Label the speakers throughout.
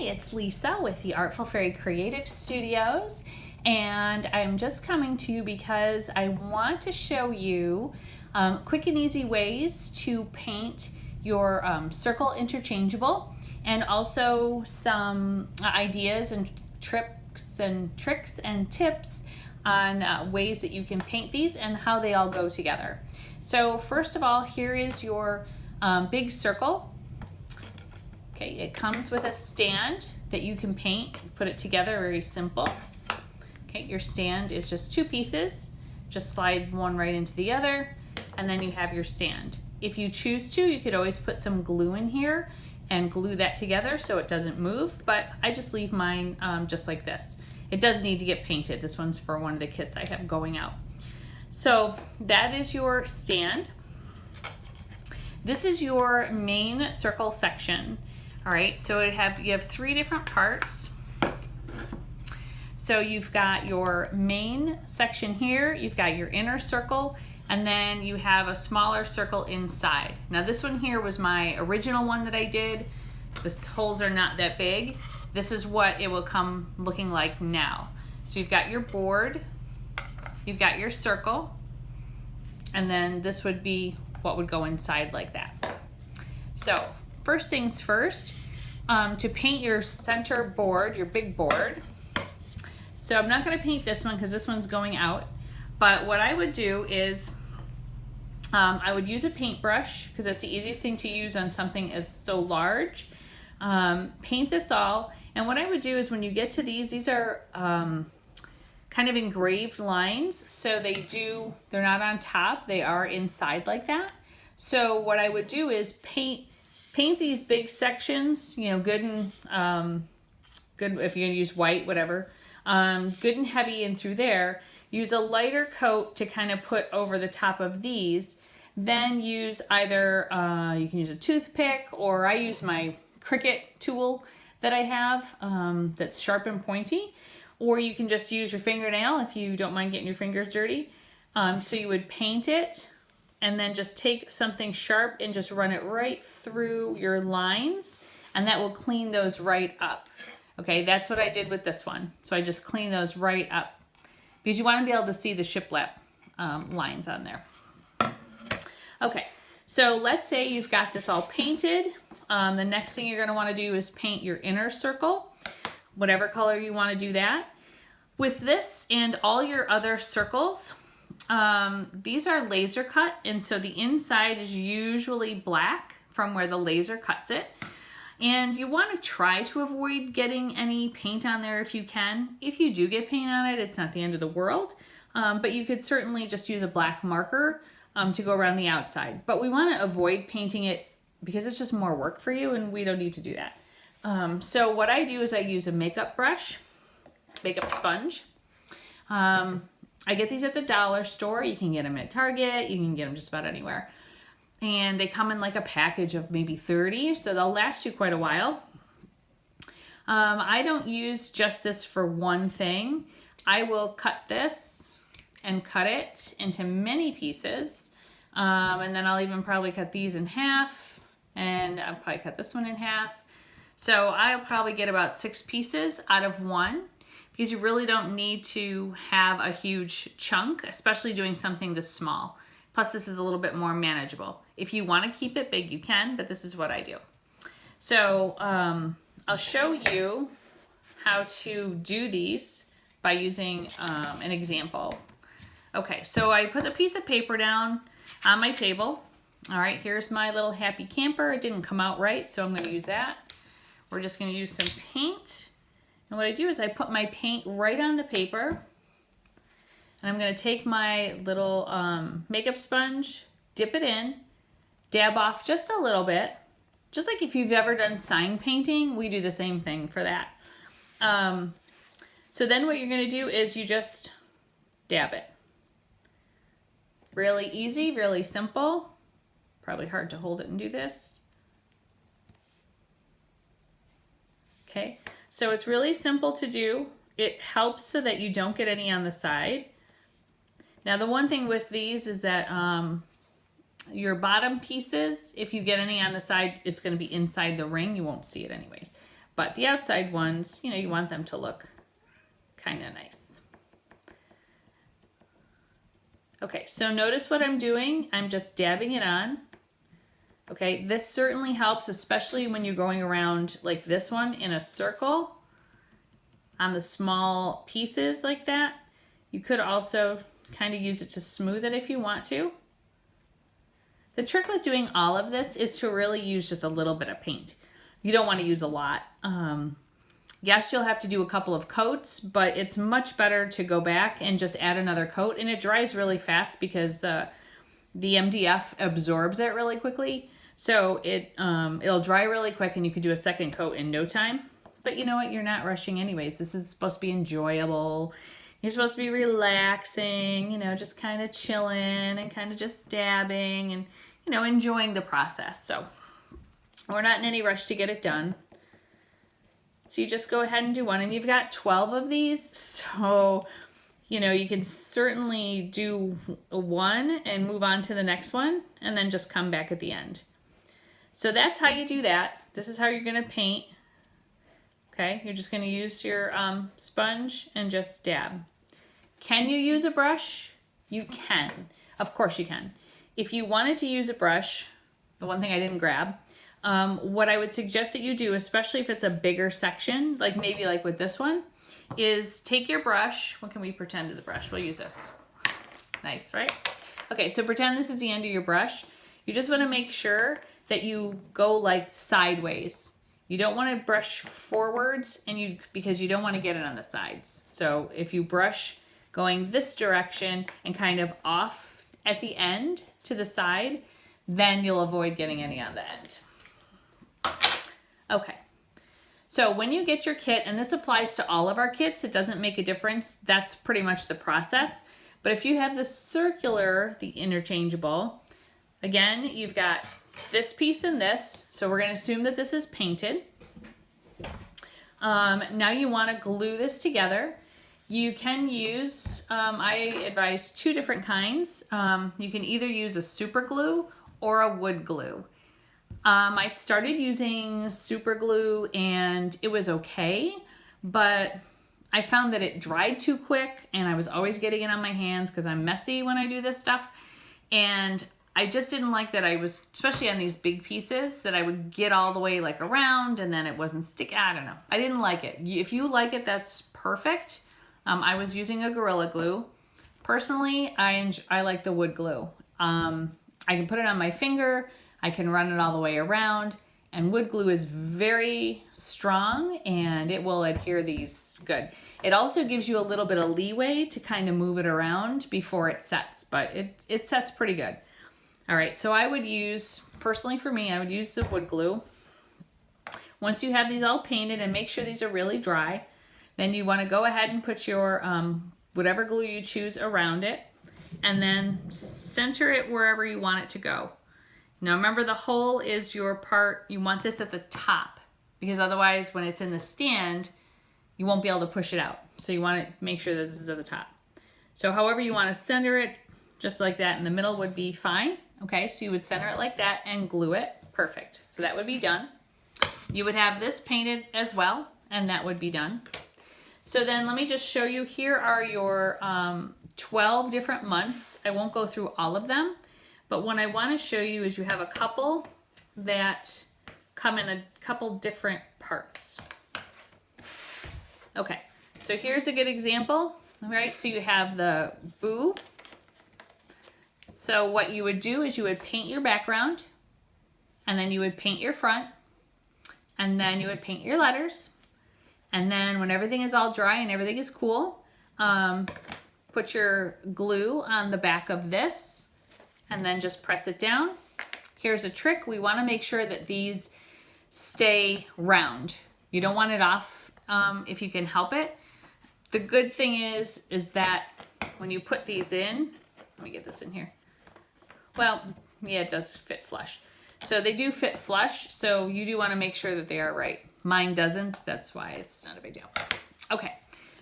Speaker 1: It's Lisa with the Artful Fairy Creative Studios, and I'm just coming to you because I want to show you quick and easy ways to paint your circle interchangeable, and also some ideas and tricks and tips on ways that you can paint these and how they all go together. So first of all, here is your big circle. Okay, it comes with a stand that you can paint, put it together, very simple. Okay, your stand is just two pieces, just slide one right into the other, and then you have your stand. If you choose to, you could always put some glue in here and glue that together so it doesn't move, but I just leave mine just like this. It does need to get painted. This one's for one of the kits I have going out. So that is your stand. This is your main circle section. All right, so you have three different parts. So you've got your main section here, you've got your inner circle, and then you have a smaller circle inside. Now this one here was my original one that I did. The holes are not that big. This is what it will come looking like now. So you've got your board, you've got your circle, and then this would be what would go inside like that. So first things first, to paint your center board, your big board. So I'm not going to paint this one because this one's going out, but what I would do is I would use a paintbrush because that's the easiest thing to use on something as so large. Paint this all, and what I would do is when you get to these are kind of engraved lines, so they're not on top, they are inside like that. So what I would do is paint these big sections, you know, good if you're gonna use white, whatever, good and heavy in through there. Use a lighter coat to kind of put over the top of these. Then use either, you can use a toothpick, or I use my Cricut tool that I have that's sharp and pointy, or you can just use your fingernail if you don't mind getting your fingers dirty. So you would paint it, and then just take something sharp and just run it right through your lines, and that will clean those right up. Okay, that's what I did with this one. So I just clean those right up because you want to be able to see the shiplap lines on there. Okay, so let's say you've got this all painted. The next thing you're going to want to do is paint your inner circle, whatever color you want to do that. With this and all your other circles, these are laser cut, and so the inside is usually black from where the laser cuts it. And you want to try to avoid getting any paint on there if you can. If you do get paint on it, it's not the end of the world, but you could certainly just use a black marker to go around the outside. But we want to avoid painting it because it's just more work for you, and we don't need to do that. So what I do is I use a makeup brush, makeup sponge. I get these at the dollar store. You can get them at Target. You can get them just about anywhere. And they come in like a package of maybe 30, so they'll last you quite a while. I don't use just this for one thing. I will cut this and cut it into many pieces. And then I'll even probably cut these in half, and I'll probably cut this one in half. So I'll probably get about 6 pieces out of one, because you really don't need to have a huge chunk, especially doing something this small. Plus this is a little bit more manageable. If you want to keep it big, you can, but this is what I do. So I'll show you how to do these by using an example. Okay, so I put a piece of paper down on my table. All right, here's my little happy camper. It didn't come out right, so I'm going to use that. We're just going to use some paint. And what I do is I put my paint right on the paper. And I'm going to take my little makeup sponge, dip it in, dab off just a little bit. Just like if you've ever done sign painting, we do the same thing for that. So then what you're going to do is you just dab it. Really easy, really simple. Probably hard to hold it and do this. Okay, so it's really simple to do. It helps so that you don't get any on the side. Now the one thing with these is that your bottom pieces, if you get any on the side, it's going to be inside the ring. You won't see it anyways. But the outside ones, you know, you want them to look kind of nice. Okay, so notice what I'm doing. I'm just dabbing it on. Okay, this certainly helps, especially when you're going around like this one in a circle on the small pieces like that. You could also kind of use it to smooth it if you want to. The trick with doing all of this is to really use just a little bit of paint. You don't want to use a lot. Yes, you'll have to do a couple of coats, but it's much better to go back and just add another coat, and it dries really fast because the MDF absorbs it really quickly. So it'll dry really quick and you can do a second coat in no time. But you know what? You're not rushing anyways. This is supposed to be enjoyable. You're supposed to be relaxing, you know, just kind of chilling and kind of just dabbing and, you know, enjoying the process. So we're not in any rush to get it done. So you just go ahead and do one, and you've got 12 of these. So, you know, you can certainly do one and move on to the next one and then just come back at the end. So that's how you do that. This is how you're going to paint. Okay, you're just going to use your sponge and just dab. Can you use a brush? You can. Of course you can. If you wanted to use a brush, the one thing I didn't grab, what I would suggest that you do, especially if it's a bigger section, like maybe like with this one, is take your brush. What can we pretend is a brush? We'll use this. Nice, right? Okay, so pretend this is the end of your brush. You just want to make sure that you go like sideways. You don't want to brush forwards because you don't want to get it on the sides. So if you brush going this direction and kind of off at the end to the side, then you'll avoid getting any on the end. Okay. So when you get your kit, and this applies to all of our kits, it doesn't make a difference. That's pretty much the process. But if you have the circular, the interchangeable, again, you've got this piece and this. So we're going to assume that this is painted. Now you want to glue this together. You can use, I advise two different kinds. You can either use a super glue or a wood glue. I started using super glue and it was okay, but I found that it dried too quick and I was always getting it on my hands because I'm messy when I do this stuff. And I just didn't like that I was, especially on these big pieces, that I would get all the way like around and then it wasn't sticky. I don't know. I didn't like it. If you like it, that's perfect. I was using a Gorilla Glue. Personally, I like the wood glue. I can put it on my finger. I can run it all the way around, and wood glue is very strong and it will adhere these good. It also gives you a little bit of leeway to kind of move it around before it sets, but it sets pretty good. All right, so I would use, personally for me, I would use the wood glue. Once you have these all painted, and make sure these are really dry, then you want to go ahead and put your whatever glue you choose around it, and then center it wherever you want it to go. Now remember, the hole is your part. You want this at the top because otherwise when it's in the stand, you won't be able to push it out. So you want to make sure that this is at the top. So however you want to center it, just like that in the middle would be fine. Okay, so you would center it like that and glue it. Perfect. So that would be done. You would have this painted as well, and that would be done. So then let me just show you, here are your 12 different months. I won't go through all of them. But what I want to show you is you have a couple that come in a couple different parts. Okay, so here's a good example. All right, so you have the boo. So what you would do is you would paint your background, and then you would paint your front, and then you would paint your letters. And then when everything is all dry and everything is cool, put your glue on the back of this, and then just press it down. Here's a trick. We want to make sure that these stay round. You don't want it off if you can help it. The good thing is that when you put these in, let me get this in here. Well, yeah, it does fit flush. So they do fit flush, so you do want to make sure that they are right. Mine doesn't, that's why it's not a big deal. Okay,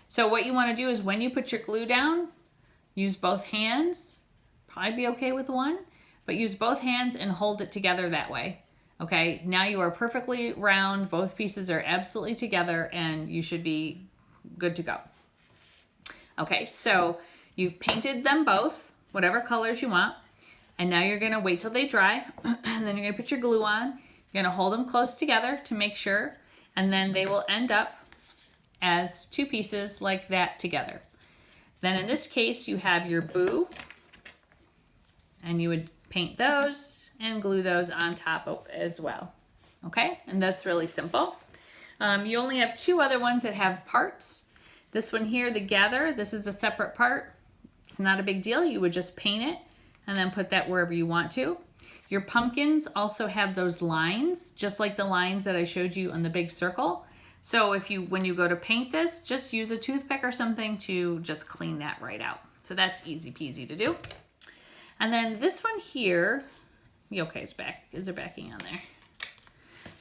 Speaker 1: so what you want to do is when you put your glue down, use both hands. Probably be okay with one, but use both hands and hold it together that way. Okay, now you are perfectly round. Both pieces are absolutely together and you should be good to go. Okay, so you've painted them both, whatever colors you want. And now you're gonna wait till they dry. And then you're gonna put your glue on. You're gonna hold them close together to make sure. And then they will end up as two pieces like that together. Then in this case, you have your boo. And you would paint those and glue those on top as well. Okay, and that's really simple. You only have two other ones that have parts. This one here, the gather, this is a separate part. It's not a big deal. You would just paint it and then put that wherever you want to. Your pumpkins also have those lines, just like the lines that I showed you on the big circle. So when you go to paint this, just use a toothpick or something to just clean that right out. So that's easy peasy to do. And then this one here, okay, it's back. Is there backing on there?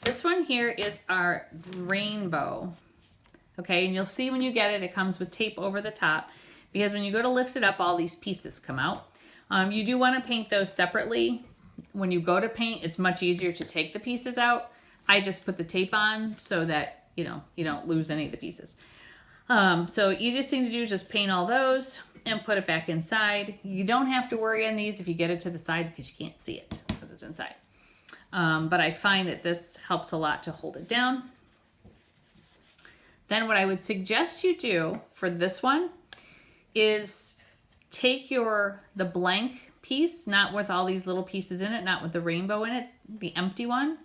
Speaker 1: This one here is our rainbow. Okay, and you'll see when you get it, it comes with tape over the top because when you go to lift it up, all these pieces come out. You do want to paint those separately. When you go to paint, it's much easier to take the pieces out. I just put the tape on so that, you don't lose any of the pieces. So easiest thing to do is just paint all those and put it back inside. You don't have to worry on these if you get it to the side because you can't see it because it's inside. But I find that this helps a lot to hold it down. Then what I would suggest you do for this one is take the blank piece, not with all these little pieces in it, not with the rainbow in it, the empty one,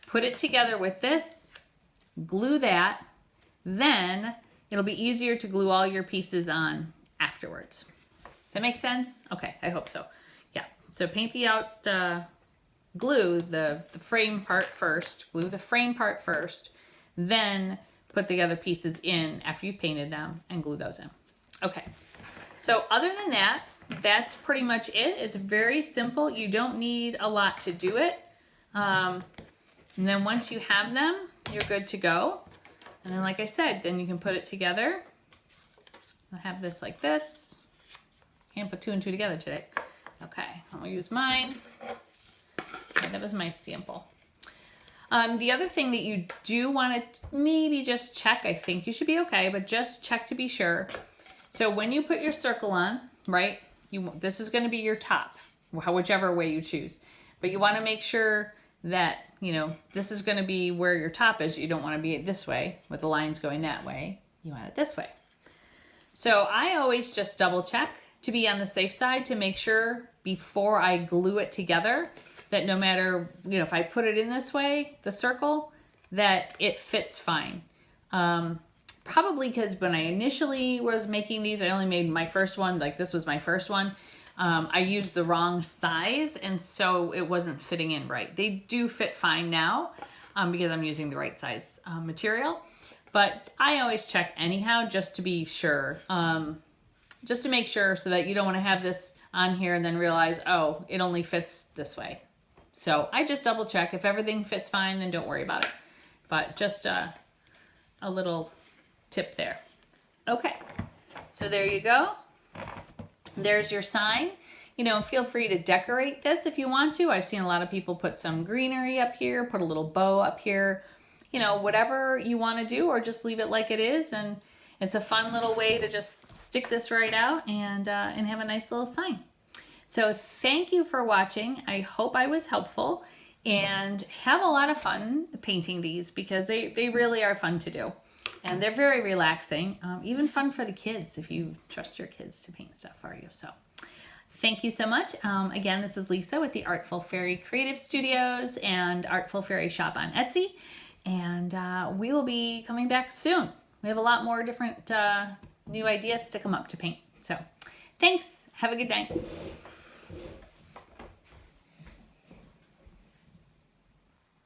Speaker 1: put it together with this, glue that, then it'll be easier to glue all your pieces on afterwards. Does that make sense? Okay, I hope so. Yeah, so paint glue the frame part first, glue the frame part first, then put the other pieces in after you've painted them and glue those in. Okay, so other than that, that's pretty much it. It's very simple. You don't need a lot to do it. And then once you have them, you're good to go. And then like I said, then you can put it together. I'll have this like this. Can't put two and two together today. Okay, I'll use mine. Okay, that was my sample. The other thing that you do want to maybe just check, I think you should be okay, but just check to be sure. So when you put your circle on, right, this is going to be your top, whichever way you choose. But you want to make sure that, this is going to be where your top is. You don't want to be this way with the lines going that way. You want it this way. So I always just double check to be on the safe side to make sure before I glue it together that no matter, if I put it in this way, the circle, that it fits fine. Probably because when I initially was making these, I only made my first one, like this was my first one. I used the wrong size and so it wasn't fitting in right. They do fit fine now because I'm using the right size material. But I always check anyhow just to be sure. Just to make sure so that you don't want to have this on here and then realize, oh, it only fits this way. So I just double check. If everything fits fine, then don't worry about it. But just a little tip there. Okay, so there you go. There's your sign. Feel free to decorate this if you want to. I've seen a lot of people put some greenery up here, put a little bow up here, whatever you want to do, or just leave it like it is. And it's a fun little way to just stick this right out and have a nice little sign. So thank you for watching. I hope I was helpful and have a lot of fun painting these because they really are fun to do. And they're very relaxing, even fun for the kids if you trust your kids to paint stuff for you. So thank you so much. Again, this is Lisa with the Artful Fairy Creative Studios and Artful Fairy Shop on Etsy. And we will be coming back soon. We have a lot more different new ideas to come up to paint. So thanks. Have a good night.